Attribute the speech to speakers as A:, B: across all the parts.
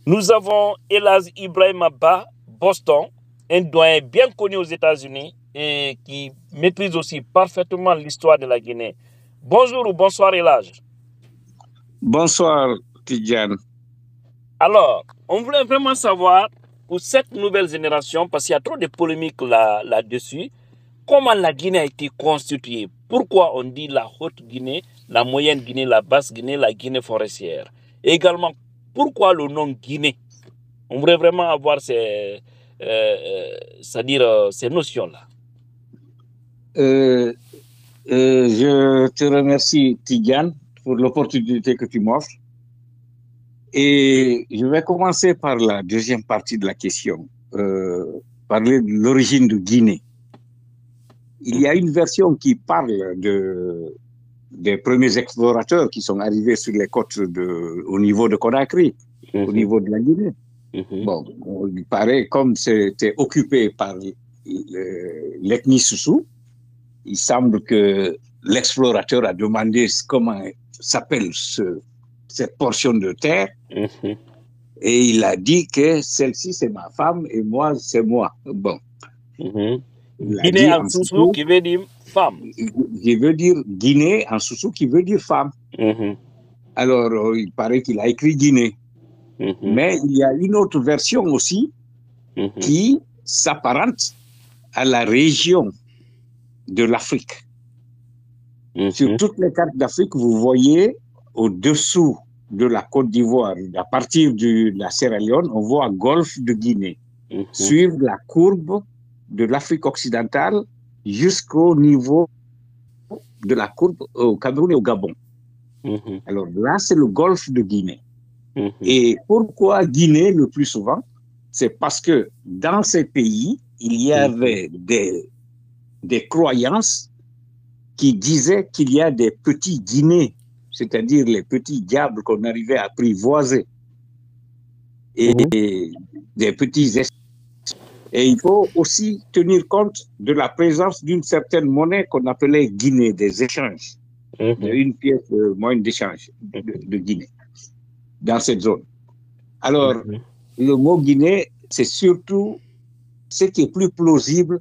A: Nous avons Elhadj Ibrahima Ba, Boston, un doyen bien connu aux États-Unis et qui maîtrise aussi parfaitement l'histoire de la Guinée. Bonjour ou bonsoir Elhadj.
B: Bonsoir Tidjane.
A: Alors, on voulait vraiment savoir, pour cette nouvelle génération, parce qu'il y a trop de polémiques là-dessus, comment la Guinée a été constituée. Pourquoi on dit la Haute-Guinée, la Moyenne-Guinée, la Basse-Guinée, la Guinée forestière. Et également, pourquoi le nom Guinée? On voudrait vraiment avoir ces notions-là.
B: Je te remercie Tidjane pour l'opportunité que tu m'offres. Et je vais commencer par la deuxième partie de la question, parler de l'origine de Guinée. Il y a une version qui parle des premiers explorateurs qui sont arrivés sur les côtes au niveau de Conakry, au niveau de la Guinée. Bon, il paraît comme c'était occupé par l'ethnie Soussou, il semble que l'explorateur a demandé comment s'appelle cette portion de terre, et il a dit que celle-ci c'est ma femme et moi c'est moi. Bon.
A: Guinée en Soussou qui veut dire femme.
B: Je veux dire Guinée en Soussou qui veut dire femme. Alors, il paraît qu'il a écrit Guinée. Mais il y a une autre version aussi qui s'apparente à la région de l'Afrique. Sur toutes les cartes d'Afrique, vous voyez au-dessous de la Côte d'Ivoire, à partir de la Sierra Leone, on voit Golfe de Guinée, suivre la courbe de l'Afrique occidentale jusqu'au niveau de la courbe au Cameroun et au Gabon. Alors là, c'est le Golfe de Guinée. Et pourquoi Guinée le plus souvent? C'est parce que dans ces pays, il y avait des croyances qui disaient qu'il y a des petits Guinées, c'est-à-dire les petits diables qu'on arrivait à apprivoiser, et des petits esprits. Et il faut aussi tenir compte de la présence d'une certaine monnaie qu'on appelait Guinée, des échanges, une pièce de moyenne d'échange de Guinée dans cette zone. Alors, le mot Guinée, c'est surtout ce qui est plus plausible,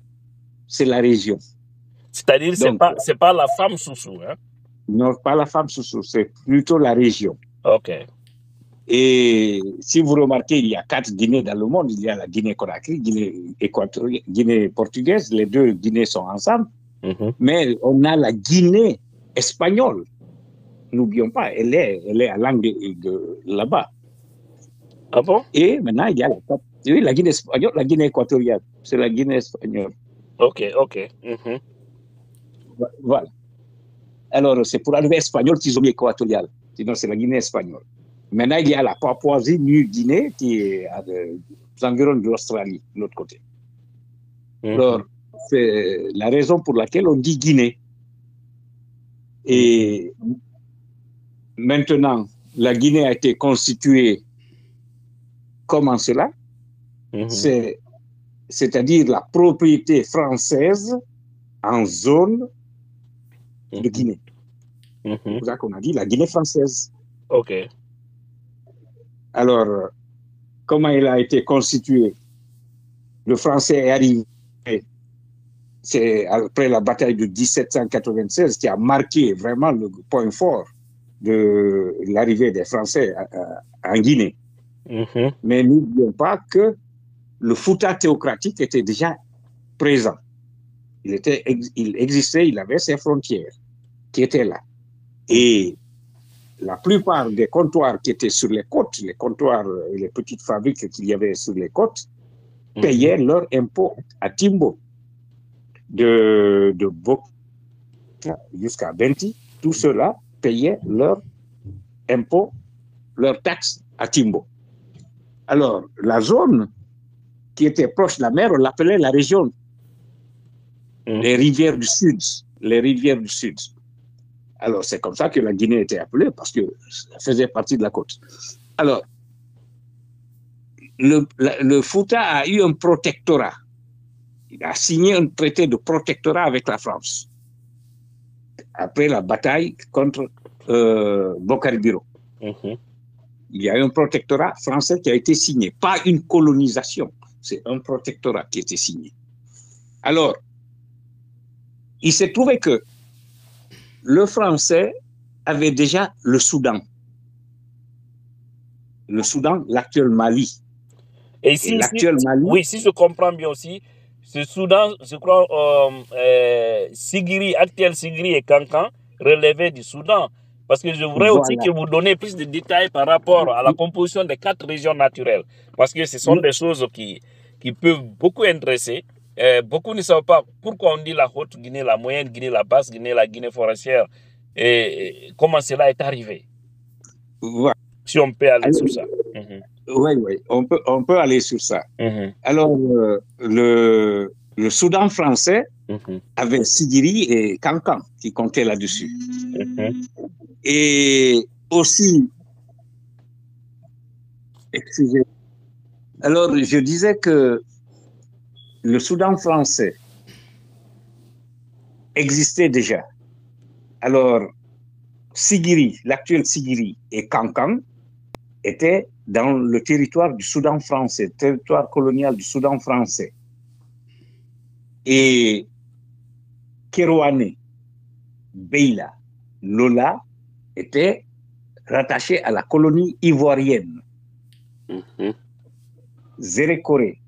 B: c'est la région.
A: C'est-à-dire, c'est pas la femme Soussou, hein?
B: Non, pas la femme Soussou, c'est plutôt la région.
A: Ok.
B: Et si vous remarquez, il y a 4 Guinées dans le monde. Il y a la Guinée-Conakry, Guinée équatoriale, Guinée portugaise. Les deux Guinées sont ensemble. Mais on a la Guinée espagnole. N'oublions pas, elle est à l'angle de là-bas.
A: Ah bon?
B: Et maintenant, il y a la Guinée espagnole, la Guinée équatoriale. C'est la Guinée espagnole.
A: Ok.
B: Voilà. Alors, c'est pour arriver espagnol qu'ils ont mis équatorial. Sinon, c'est la Guinée espagnole. Maintenant, il y a la Papouasie-Nouvelle-Guinée qui est à aux environs de l'Australie, de l'autre côté. Alors, c'est la raison pour laquelle on dit Guinée. Et maintenant, la Guinée a été constituée comment cela? C'est-à-dire la propriété française en zone de Guinée. C'est pour ça qu'on a dit la Guinée française.
A: Ok.
B: Alors, comment elle a été constituée? Le français est arrivé, c'est après la bataille de 1796 qui a marqué vraiment le point fort de l'arrivée des Français en Guinée. Mais n'oublions pas que le Fouta théocratique était déjà présent. Il existait, il avait ses frontières qui étaient là. Et la plupart des comptoirs qui étaient sur les côtes, les comptoirs et les petites fabriques qu'il y avait sur les côtes, payaient leur impôt à Timbo. De Boka jusqu'à Benti, tout cela payaient leur impôt, leurs taxes à Timbo. Alors, la zone qui était proche de la mer, on l'appelait la région les rivières du Sud. Les rivières du Sud. Alors, c'est comme ça que la Guinée était appelée, parce que ça faisait partie de la côte. Alors, le Fouta a eu un protectorat. Il a signé un traité de protectorat avec la France. Après la bataille contre Bokar Biro. il y a un protectorat français qui a été signé, pas une colonisation, c'est un protectorat qui a été signé. Alors, il s'est trouvé que le français avait déjà le Soudan. Le Soudan, l'actuel Mali.
A: Et Mali, oui, si je comprends bien aussi, ce Soudan, je crois, Sigiri, actuel Sigiri et Kankan, relevaient du Soudan. Parce que je voudrais aussi que vous donniez plus de détails par rapport à la composition des 4 régions naturelles. Parce que ce sont des choses qui peuvent beaucoup intéresser. Beaucoup ne savent pas pourquoi on dit la Haute-Guinée, la Moyenne-Guinée, la Basse-Guinée, la Guinée forestière. Et comment cela est arrivé.
B: Voilà.
A: Si on peut aller sur ça.
B: Oui, on peut aller sur ça. Alors, le Soudan français avait Sigiri et Kankan qui comptaient là-dessus. Et aussi, excusez. Alors, je disais que le Soudan français existait déjà. Alors, Sigiri, l'actuel Sigiri et Kankan étaient dans le territoire du Soudan français, territoire colonial du Soudan français. Et Kerouané, Beila, Lola étaient rattachés à la colonie ivoirienne. Zérékoré,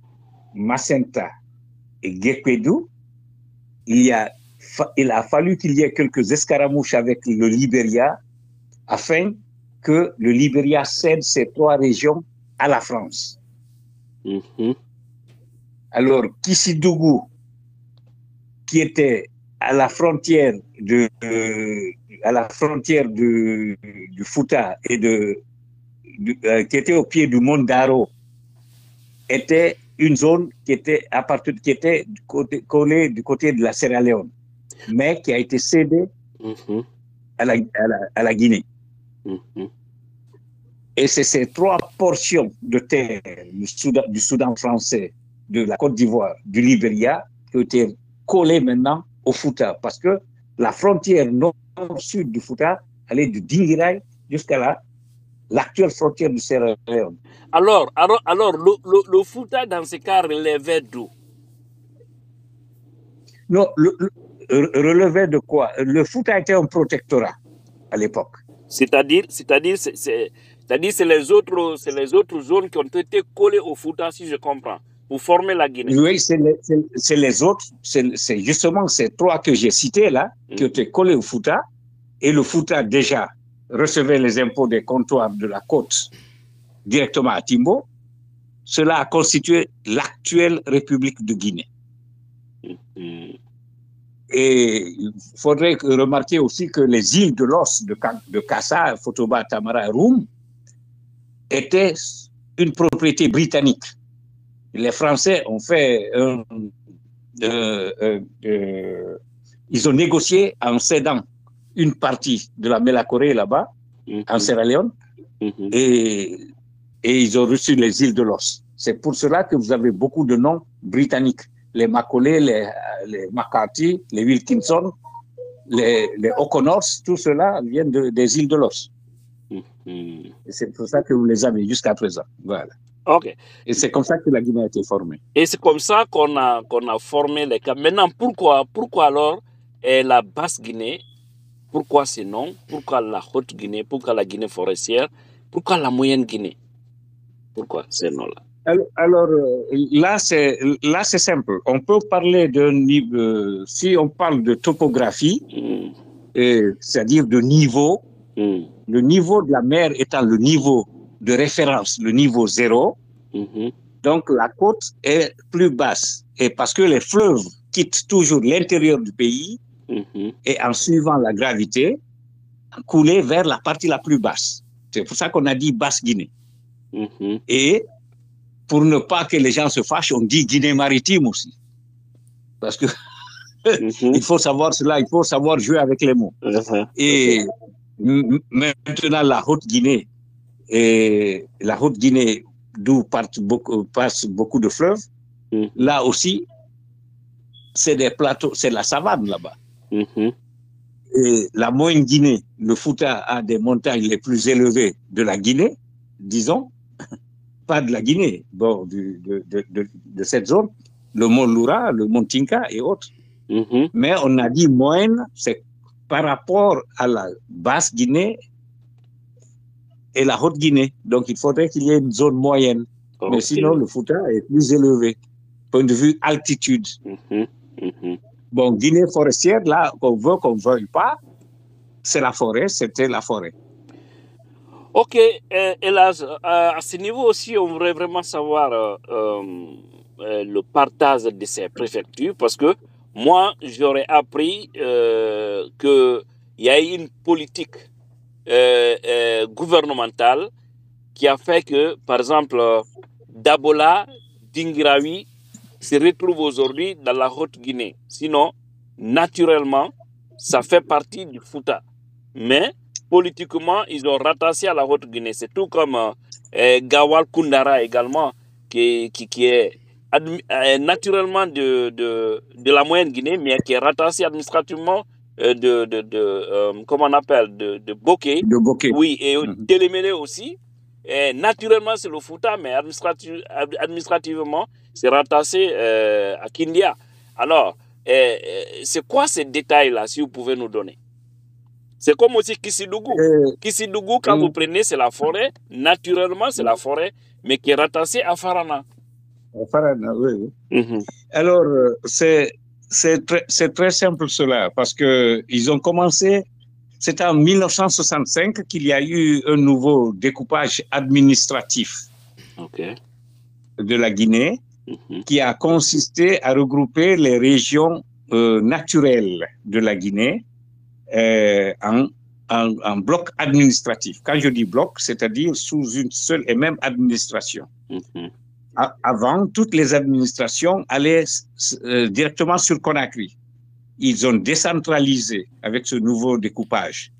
B: Macenta et Guépédou, il a fallu qu'il y ait quelques escaramouches avec le Libéria afin que le Libéria cède ces 3 régions à la France. Alors, Kissidougou, qui était à la frontière du Fouta et qui était au pied du Mont Daro, était une zone qui était collée du côté de la Sierra Leone, mais qui a été cédée à la Guinée. Et c'est ces 3 portions de terre du Soudan français, de la Côte d'Ivoire, du Libéria, qui ont été collées maintenant au Fouta, parce que la frontière nord-sud du Fouta allait du Dingirai jusqu'à l'actuelle frontière du Sierra Leone.
A: Alors le Fouta, dans ce cas, relevait d'où?
B: Non, relevait de quoi? Le Fouta était un protectorat à l'époque.
A: C'est-à-dire, c'est les autres zones qui ont été collées au Fouta, si je comprends, pour former la Guinée.
B: Oui, c'est les autres, c'est justement ces 3 que j'ai cités là, qui ont été collés au Fouta, et le Fouta déjà recevait les impôts des comptoirs de la côte directement à Timbo. Cela a constitué l'actuelle République de Guinée. Et il faudrait remarquer aussi que les îles de l'Os de Kassa, Fotoba, Tamara et Roum étaient une propriété britannique. Les Français ont fait ils ont négocié en cédant une partie de la Mélacorée là-bas, en Sierra Leone, et ils ont reçu les îles de l'Os. C'est pour cela que vous avez beaucoup de noms britanniques. Les Macaulay, les McCarthy, les Wilkinson, les O'Connors, tout cela vient des îles de l'Os. C'est pour ça que vous les avez jusqu'à présent. Voilà.
A: Ok.
B: Et c'est comme ça que la Guinée a été formée.
A: Et c'est comme ça qu'on a formé les cas. Maintenant, pourquoi alors la Basse-Guinée? Pourquoi ces noms? Pourquoi la Haute-Guinée? Pourquoi la Guinée forestière? Pourquoi la Moyenne-Guinée? Pourquoi ces noms-là?
B: Alors là, c'est simple. On peut parler d'un niveau, si on parle de topographie, c'est-à-dire de niveau, le niveau de la mer étant le niveau de référence, le niveau 0, donc la côte est plus basse. Et parce que les fleuves quittent toujours l'intérieur du pays, et en suivant la gravité, couler vers la partie la plus basse. C'est pour ça qu'on a dit Basse-Guinée. Et pour ne pas que les gens se fâchent, on dit Guinée maritime aussi. Parce que il faut savoir cela, il faut savoir jouer avec les mots. Et maintenant, la Haute-Guinée, d'où passent beaucoup de fleuves, là aussi, c'est des plateaux, c'est la savane là-bas. Et la Moyenne-Guinée, le Fouta a des montagnes les plus élevées de la Guinée, disons, pas de la Guinée, bon, de cette zone, le mont Loura, le mont Tinka et autres. Mais on a dit moyenne, c'est par rapport à la basse Guinée et la haute Guinée. Donc, il faudrait qu'il y ait une zone moyenne. Mais sinon, le Fouta est plus élevé, point de vue altitude. Bon, Guinée forestière, là, qu'on veut, qu'on ne veuille pas, c'est la forêt, c'était la forêt.
A: Ok, hélas, à ce niveau aussi, on voudrait vraiment savoir le partage de ces préfectures, parce que moi, j'aurais appris qu'il y a une politique gouvernementale qui a fait que, par exemple, Dabola, Dingirawi se retrouvent aujourd'hui dans la Haute-Guinée. Sinon, naturellement, ça fait partie du Fouta. Mais politiquement, ils ont rattaché à la Haute-Guinée. C'est tout comme Gawal Koundara également, qui est naturellement de la moyenne Guinée, mais qui est rattaché administrativement comment on appelle, de Boké.
B: De Boké.
A: Oui, et Télémélé aussi. Et naturellement, c'est le Fouta, mais administrativement, c'est rattaché à Kindia. Alors, c'est quoi ces détails-là, si vous pouvez nous donner? C'est comme aussi Kissidougou. Kissidougou, quand vous prenez, c'est la forêt. Naturellement, c'est la forêt, mais qui est rattachée à Farana.
B: Farana, oui. Alors, c'est très simple cela, parce qu'ils ont commencé, c'était en 1965 qu'il y a eu un nouveau découpage administratif de la Guinée, qui a consisté à regrouper les régions naturelles de la Guinée en bloc administratif. Quand je dis bloc, c'est-à-dire sous une seule et même administration. Avant, toutes les administrations allaient directement sur Conakry. Ils ont décentralisé avec ce nouveau découpage.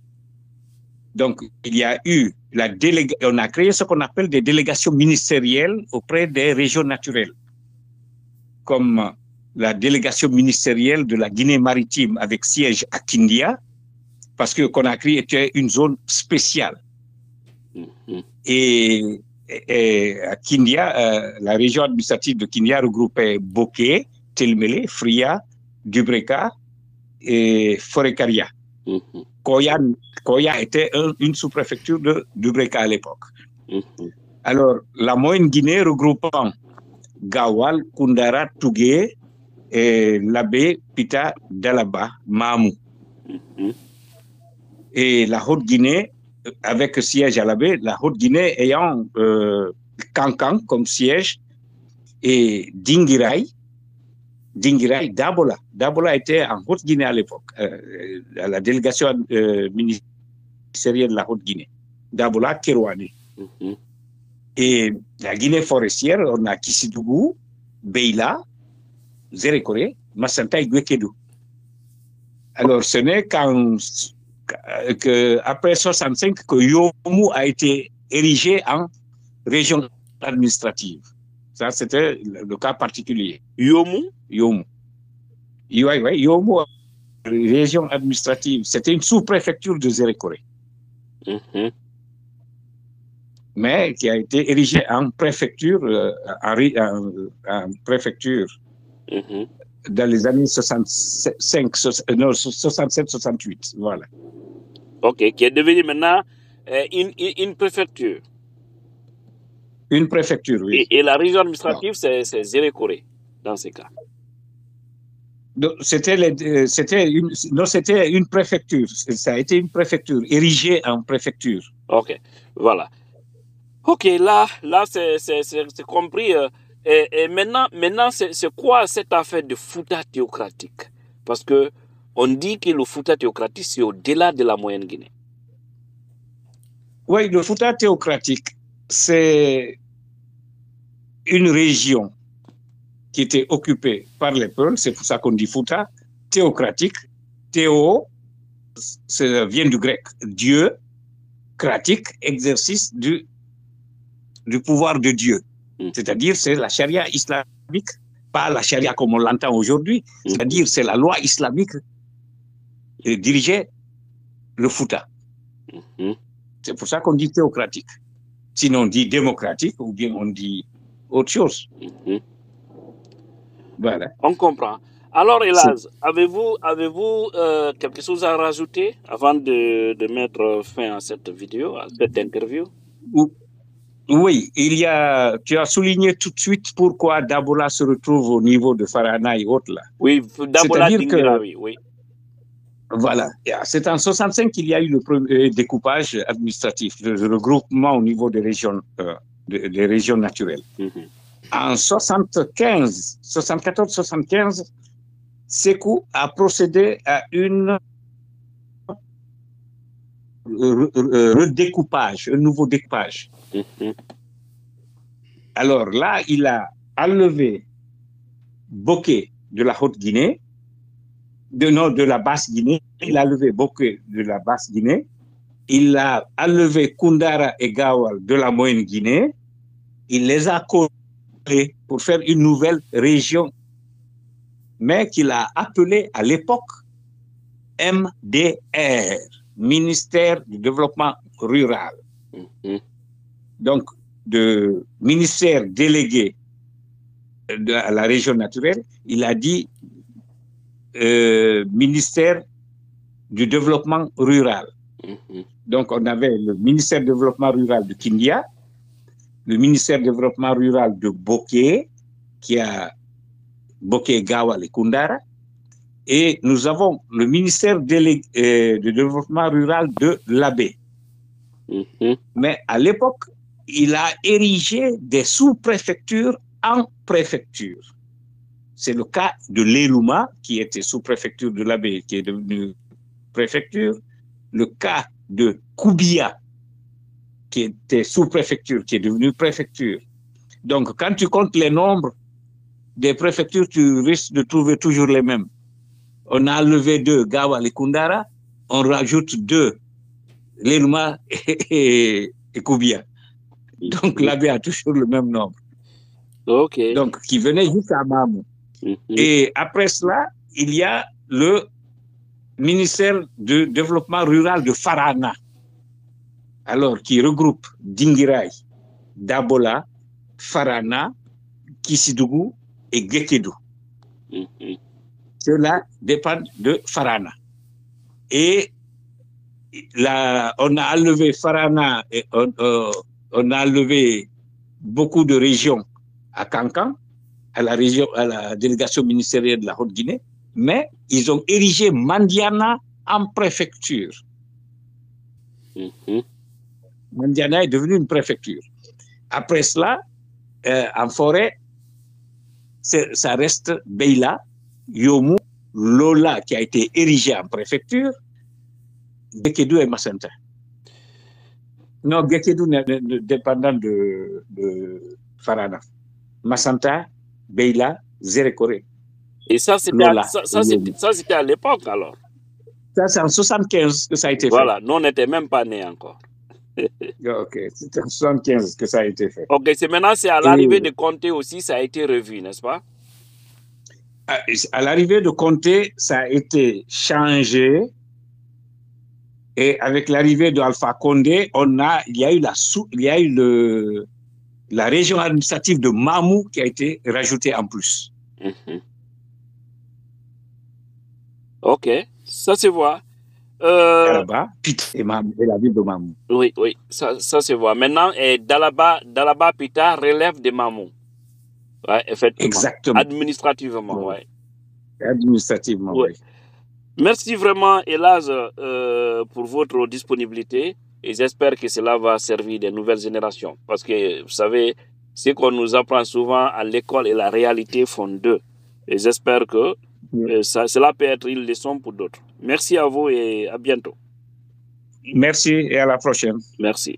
B: Donc, il y a eu on a créé ce qu'on appelle des délégations ministérielles auprès des régions naturelles, comme la délégation ministérielle de la Guinée maritime avec siège à Kindia, parce que Conakry était une zone spéciale. Et à Kindia, la région administrative de Kindia regroupait Boké, Telmele, Fria, Dubreka et Forêt-Caria. Koya était une sous-préfecture de Dubreka à l'époque. Alors, la moyenne Guinée regroupant Gawal, Koundara, Tougué, et Labé, Pita, Dalaba, Mamou. Et la Haute-Guinée, avec siège à Labé, la Haute-Guinée ayant Kankan comme siège, et Dingirai, Dabola. Dabola était en Haute-Guinée à l'époque, à la délégation ministérielle de la Haute-Guinée. Dabola, Kerouane. Et la Guinée forestière, on a Kissidougou, Beila, Zérékoré, Massanta et Guékedou. Alors, ce n'est qu'après 65 que Yomou a été érigé en région administrative. Ça, c'était le cas particulier.
A: Yomou,
B: région administrative. C'était une sous-préfecture de Zérékoré. Mais qui a été érigée en préfecture, dans les années 67-68. Voilà.
A: Ok, qui est devenue maintenant une préfecture.
B: Une préfecture, oui.
A: Et la région administrative, c'est Zérékoré, dans ces cas.
B: C'était une préfecture. Ça a été une préfecture, érigée en préfecture.
A: Ok, voilà. Ok, là c'est compris. Et maintenant c'est quoi cette affaire de Fouta théocratique? Parce que on dit que le Fouta théocratique, c'est au-delà de la moyenne Guinée.
B: Oui, le Fouta théocratique, c'est une région qui était occupée par les peuples, c'est pour ça qu'on dit Fouta, théocratique. Théo, ça vient du grec, Dieu, kratique, exercice du pouvoir de Dieu. C'est-à-dire, c'est la charia islamique, pas la charia comme on l'entend aujourd'hui, c'est-à-dire, c'est la loi islamique qui dirigeait le Fouta. C'est pour ça qu'on dit théocratique. sinon on dit démocratique ou bien on dit autre chose. Voilà.
A: On comprend. Alors, Elhadj, avez-vous quelque chose à rajouter avant de mettre fin à cette vidéo, à cette interview?
B: Oui, tu as souligné tout de suite pourquoi Dabola se retrouve au niveau de Farana et autres là.
A: Oui, Dabola Dingira, oui.
B: Voilà, c'est en 65 qu'il y a eu le premier découpage administratif, le regroupement au niveau des régions, des régions naturelles. En 74-75, Sékou a procédé à un redécoupage, un nouveau découpage. Alors là, il a enlevé Boké de la Haute-Guinée, de la Basse-Guinée, il a enlevé Boké de la Basse-Guinée, il a enlevé Koundara et Gawal de la Moyenne-Guinée, il les a collés pour faire une nouvelle région, mais qu'il a appelée à l'époque MDR, Ministère du Développement Rural. Donc, de ministère délégué à la région naturelle, il a dit ministère du développement rural. Donc, on avait le ministère du développement rural de Kindia, le ministère du développement rural de Boké, qui a Boké, Gawal et Koundara, et nous avons le ministère du développement rural de l'Abbé. Mais à l'époque, il a érigé des sous-préfectures en préfecture. C'est le cas de l'Elouma, qui était sous-préfecture de l'Abbé, qui est devenue préfecture. Le cas de Koubia, qui était sous-préfecture, qui est devenue préfecture. Donc, quand tu comptes les nombres des préfectures, tu risques de trouver toujours les mêmes. On a enlevé 2, Gawal et Koundara, on rajoute 2, l'Elouma et Koubia. Donc, l'Abbé a toujours le même nombre. Donc, qui venait jusqu'à Mamou. Et après cela, il y a le ministère du développement rural de Farana, alors qui regroupe Dingirai, Dabola, Farana, Kissidougou et Guékédou. Cela dépend de Farana. Et on a enlevé Farana et on a enlevé beaucoup de régions à Kankan, à la délégation ministérielle de la Haute-Guinée, mais ils ont érigé Mandiana en préfecture. Mandiana est devenue une préfecture. Après cela, en forêt, ça reste Beila, Yomou, Lola, qui a été érigé en préfecture, Guékédou et Massanta. Non, Guékédou dépendant de Farana. Massanta, Beila, Zérékoré.
A: Et ça, c'était à l'époque, alors?
B: Ça, c'est en 75 que ça a été fait.
A: Voilà, nous, on n'était même pas nés encore.
B: Ok, c'est en 75 que ça a été fait.
A: Ok, c'est maintenant, c'est à l'arrivée de Conté aussi, ça a été revu, n'est-ce pas?
B: À l'arrivée de Conté, ça a été changé. Et avec l'arrivée de Alpha Condé, il y a eu la région administrative de Mamou qui a été rajoutée en plus.
A: Ok, ça se voit.
B: Dalaba, Pita et la ville de Mamou.
A: Oui, ça se voit. Maintenant, Dalaba Pita relève de Mamou. Ouais, effectivement.
B: Exactement.
A: Administrativement, oui.
B: Administrativement, oui.
A: Merci vraiment, Elhadj, pour votre disponibilité et j'espère que cela va servir des nouvelles générations. Parce que, vous savez, ce qu'on nous apprend souvent à l'école et la réalité font deux. Et j'espère que cela peut être une leçon pour d'autres. Merci à vous et à bientôt.
B: Merci et à la prochaine.
A: Merci.